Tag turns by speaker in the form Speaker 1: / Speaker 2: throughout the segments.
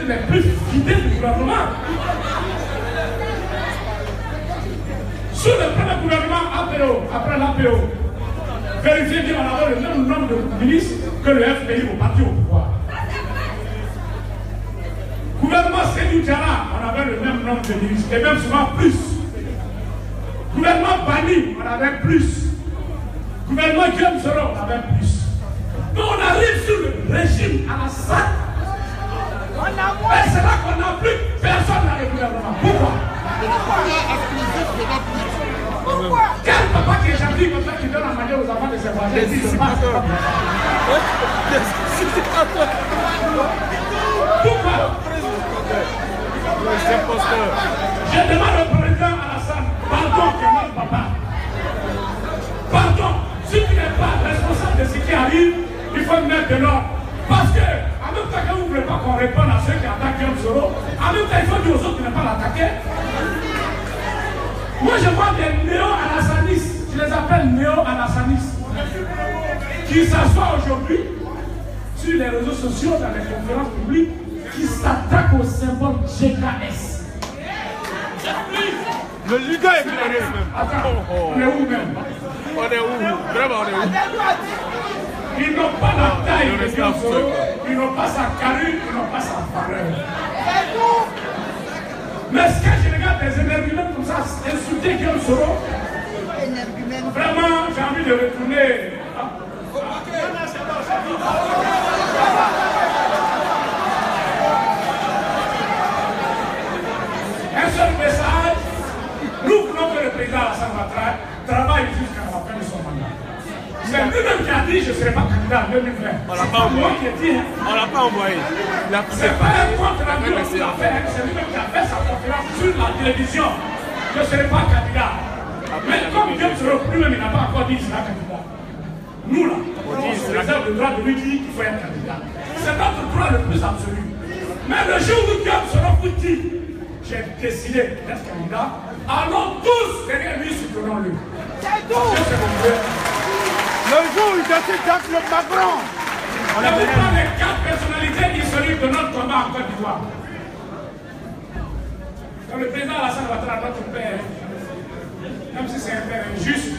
Speaker 1: les plus fidèles du gouvernement. Sous le premier gouvernement APO, après l'APO, vérifiez bien, on avait le même nombre de ministres que le FPI au parti au pouvoir. Gouvernement Sédou Diara, on avait le même nombre de ministres, et même souvent plus. Gouvernement Bani, on avait plus. Gouvernement Guillaume Soro, on avait plus. Mais on arrive sur le régime Alassane. Et c'est là qu'on n'a plus personne dans le gouvernement. Pourquoi? Quel papa qui est gentil comme ça qui donne à manger aux enfants de ses voisins? Pourquoi? Je demande au président Alassane, pardon, que notre papa. Pardon, si tu n'es pas responsable de ce qui arrive, il faut mettre de l'ordre. Parce que, en même temps que vous ne voulez pas qu'on réponde à ceux qui attaquent Guillaume Soro, en même temps il faut dire aux autres de ne pas l'attaquer. Moi je vois des néo-alassanistes, je les appelle néo-alassanistes, qui s'assoient aujourd'hui sur les réseaux sociaux, dans les conférences publiques, qui s'attaquent au symbole GKS.
Speaker 2: Le leader est clairé même.
Speaker 1: Attends, on est où même?
Speaker 2: On est où? Vraiment, on est où?
Speaker 1: Ils n'ont pas la taille de Guillaume Soro, ils n'ont pas sa carrure, ils n'ont pas sa valeur. Mais est-ce que je regarde des énergumènes comme ça insulter Guillaume Soro? Vraiment, j'ai envie de retourner. Un seul message, nous voulons que le président Alassane Ouattara travaille jusqu'à la fin de son mandat. C'est lui-même qui a dit je ne serai pas candidat en 2020.
Speaker 2: On l'a pas envoyé. On l'a pas envoyé.
Speaker 1: C'est pas un compte rendu qu'il a fait, c'est lui-même qui a fait sa conférence sur la télévision. Je ne serai pas candidat. Mais comme Guillaume Soro lui-même il n'a pas encore dit qu'il sera candidat. Nous là, on réserve le droit de lui dire qu'il faut être candidat. C'est notre droit le plus absolu. Mais le jour où Guillaume Soro vous dit j'ai décidé d'être candidat, allons tous derrière lui, soutenons-le. C'est tout.
Speaker 2: Le jour où il décide d'être le Macron.
Speaker 1: On a pas les 4 personnalités historiques de notre combat en Côte d'Ivoire. Comme le président Alassane Ouattara, notre père, même si c'est un père injuste.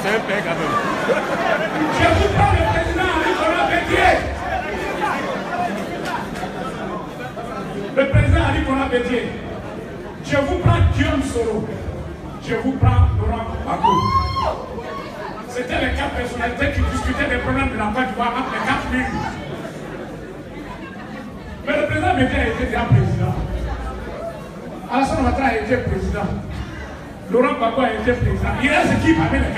Speaker 2: C'est un père quand même.
Speaker 1: Je vous prends le président Henri-Conan Bédié. Le président Henri-Conan Bédié. Je vous prends Guillaume Soro. Je vous prends Laurent Gbagbo. C'était les 4 personnalités qui discutaient des problèmes de la Côte d'Ivoire entre les 4 villes. Mais le président Bédié a été déjà président. Alassane Ouattara a été président. Laurent Gbagbo a été président. Il reste qui parmi les 4?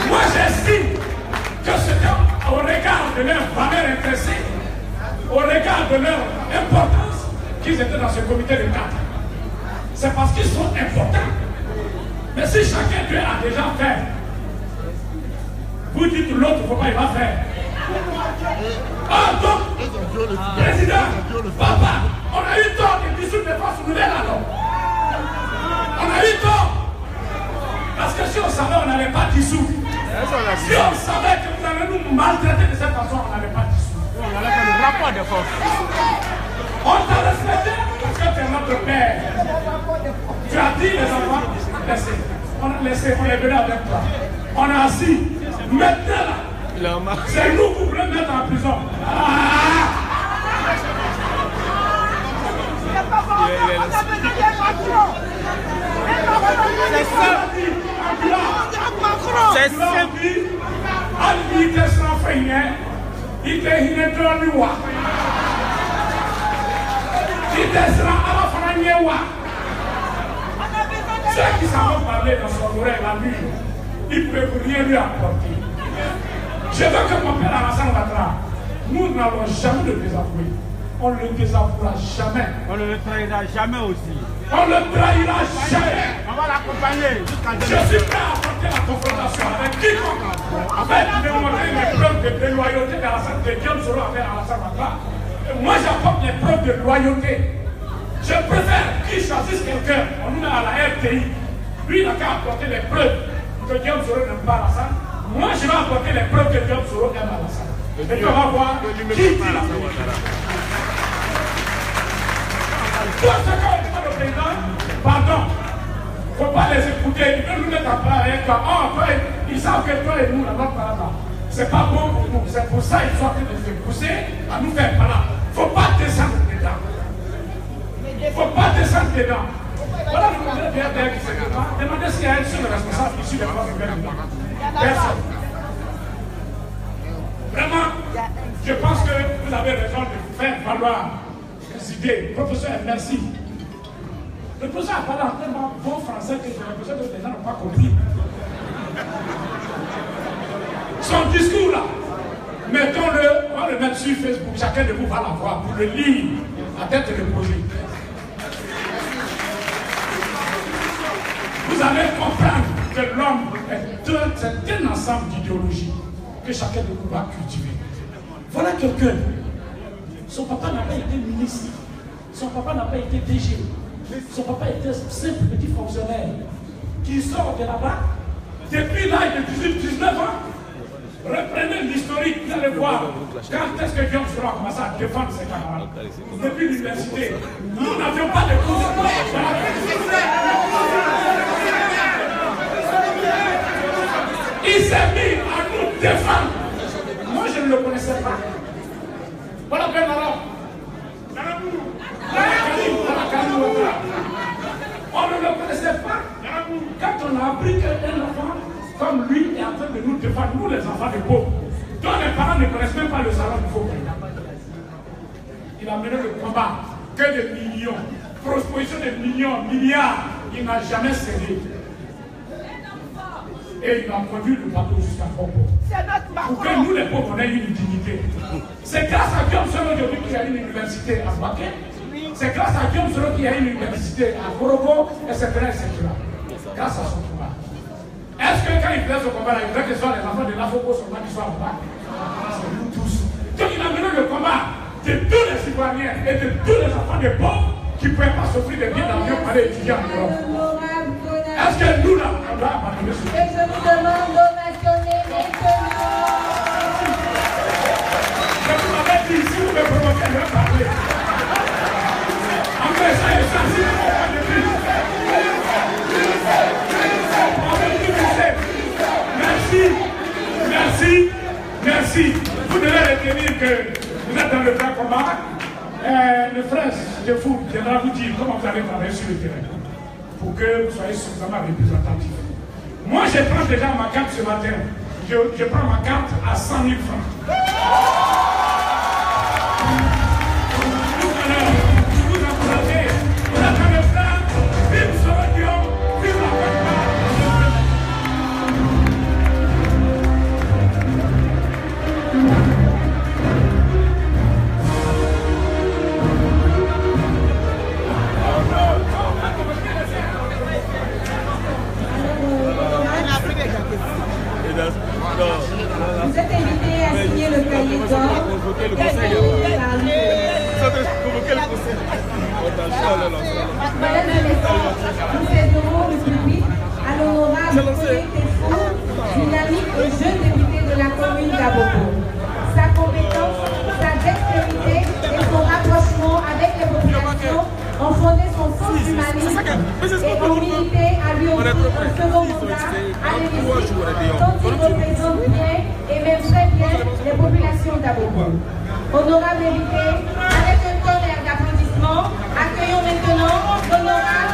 Speaker 1: Moi j'estime que c'était au regard de leur valeur intrinsèque, au regard de leur importance, qu'ils étaient dans ce comité de 4. C'est parce qu'ils sont importants. Mais si chacun d'eux a déjà fait, vous dites l'autre, il ne faut pas, il va faire. Ah donc, président, papa, on a eu tort de dissoudre les forces nouvelles alors. On a eu tort. Parce que si on savait, on n'allait pas dissoudre. Si on savait que vous allez nous maltraiter de cette façon, on n'allait pas dissoudre.
Speaker 2: On allait faire le rapport de force.
Speaker 1: On t'a respecté parce que tu es notre père. Tu as dit les enfants, laissez. On a laissé, on est venu avec toi. On a assis. Maintenant là, c'est nous qui voulons mettre en prison. C'est ça. C'est ça. Il était sans freiner. Il était dans le roi. Il était sans la roi. Ceux qui savent parler dans son oreille la nuit, ils ne peuvent rien lui apporter. Je veux que mon père Alassane Ouattara, nous n'allons jamais le désavouer. On ne le désavouera jamais.
Speaker 2: On ne le trahira jamais aussi.
Speaker 1: On ne le trahira jamais.
Speaker 2: On va l'accompagner jusqu'à
Speaker 1: Je suis prêt à apporter la confrontation avec quiconque. Avec démontrer les preuves de loyauté d'Alassane, de Guillaume Soro avec Alassane Ouattara. Moi j'apporte les preuves de loyauté. Je préfère qu'ils choisissent quelqu'un, on nous met à la RTI. Lui, il n'a qu'à apporter les preuves que Guillaume Soro n'aime pas Alassane. Moi, je vais apporter les preuves que Guillaume Soro aime Alassane. Et puis on va voir qui dit la vérité. Toi, ce qu'on demande au président, pardon, il ne faut pas les écouter. Ils veulent nous mettre à part avec toi. Oh, toi, ils savent que toi et nous, la notre parole, c'est pas bon pour nous. C'est pour ça qu'ils sont en train de se pousser à nous faire parler. Il ne faut pas descendre dedans. Il ne faut pas descendre dedans. Voilà le modèle de RDR qui se débat. Demandez s'il y a un seul responsable ici de France gouvernement. Personne. Vraiment, je pense que vous avez raison de faire valoir les idées. Professeur, merci. Le professeur a parlé en tellement bon français que j'ai l'impression que les gens n'ont pas compris. Son discours là, mettons-le, on va le mettre sur Facebook, chacun de vous va l'avoir pour le lire à tête reposée. Vous allez comprendre que l'homme est un ensemble d'idéologies que chacun de vous va cultiver. Voilà quelqu'un. Son papa n'a pas été ministre. Son papa n'a pas été DG. Son papa était simple petit fonctionnaire qui sort de là-bas. Depuis l'âge de 18-19 ans, reprenez l'historique, vous allez voir quand est-ce que Guillaume Soro a commencé à défendre ses camarades. Depuis l'université, nous n'avions pas de cours. Il s'est mis à nous défendre. Moi, je ne le connaissais pas. Voilà Ben Arab. On ne le connaissait pas. Quand on a appris qu'un enfant comme lui est en train de nous défendre, nous les enfants de pauvres, dont les parents ne connaissent même pas le salon du faux président. Il a mené le combat que de millions, proposition de millions, milliards, il n'a jamais cédé. Et il a conduit le bateau jusqu'à Congo. Pour que nous les pauvres on ait une dignité. C'est grâce à Guillaume Soro aujourd'hui qu'il y a une université à Baké. C'est grâce à Guillaume Soro qu'il y a une université à Korobo, etc. Grâce à son combat. Est-ce que quand il faisait ce combat-là, il voulait que ce soit les enfants de l'Afrique seulement qui soient là-bas? C'est nous tous. Donc il a mené le combat de tous les citoyens et de tous les enfants des pauvres qui ne pouvaient pas s'offrir des billets d'avion pour aller étudier en Europe. Est-ce que nous, là, on doit abandonner ce
Speaker 3: Et je vous demande d'ovationner maintenant.
Speaker 1: Je vous l'avais dit, si vous me provoquez, je vais parler. En fait, ça et ça, si vous ne pas de plus. Merci. Vous devez retenir que vous êtes dans le grand combat. Le frère de vous viendra vous dire comment vous allez travailler sur le terrain pour que vous soyez suffisamment représentatif. Moi, je prends déjà ma carte ce matin. Je prends ma carte à 100 000 francs. Vous encouragez. Vous êtes dans le plan. Vive Soro Guillaume. Vive la
Speaker 3: Vous êtes invité à signer le cahier d'or. Madame la Maison, nous céderons le public à l'honorable Colette Tessou, dynamique et jeune député de la commune d'Abobo. Sa compétence, sa dextérité et son rapprochement avec les populations ont fondé son sens humaniste et ont milité à lui offrir un second mandat à l'hémicycle, dont il représente bien et même très bien les populations d'Abobo. Honorable invité, avec un tonnerre d'applaudissements, accueillons maintenant l'honorable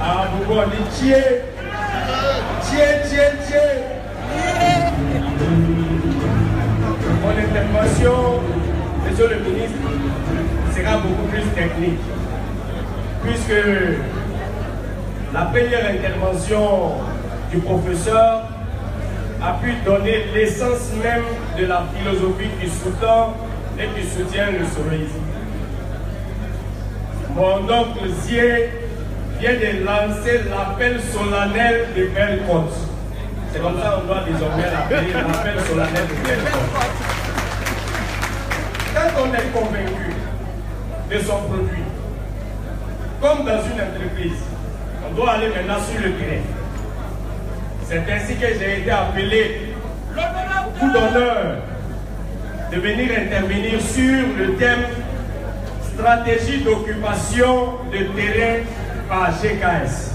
Speaker 2: Ah, vous voyez, tiens. Mon intervention, monsieur le ministre, sera beaucoup plus technique. Puisque la première intervention du professeur
Speaker 4: a pu donner l'essence même de la philosophie qui sous-tend et qui soutient le sourisme. Mon oncle Zier vient de lancer l'appel solennel de Bellecote. C'est comme ça qu'on doit désormais l'appeler l'appel solennel de Bellecote. Quand on est convaincu de son produit, comme dans une entreprise, on doit aller maintenant sur le terrain. C'est ainsi que j'ai été appelé au coup d'honneur de venir intervenir sur le thème stratégie d'occupation de terrain par GKS.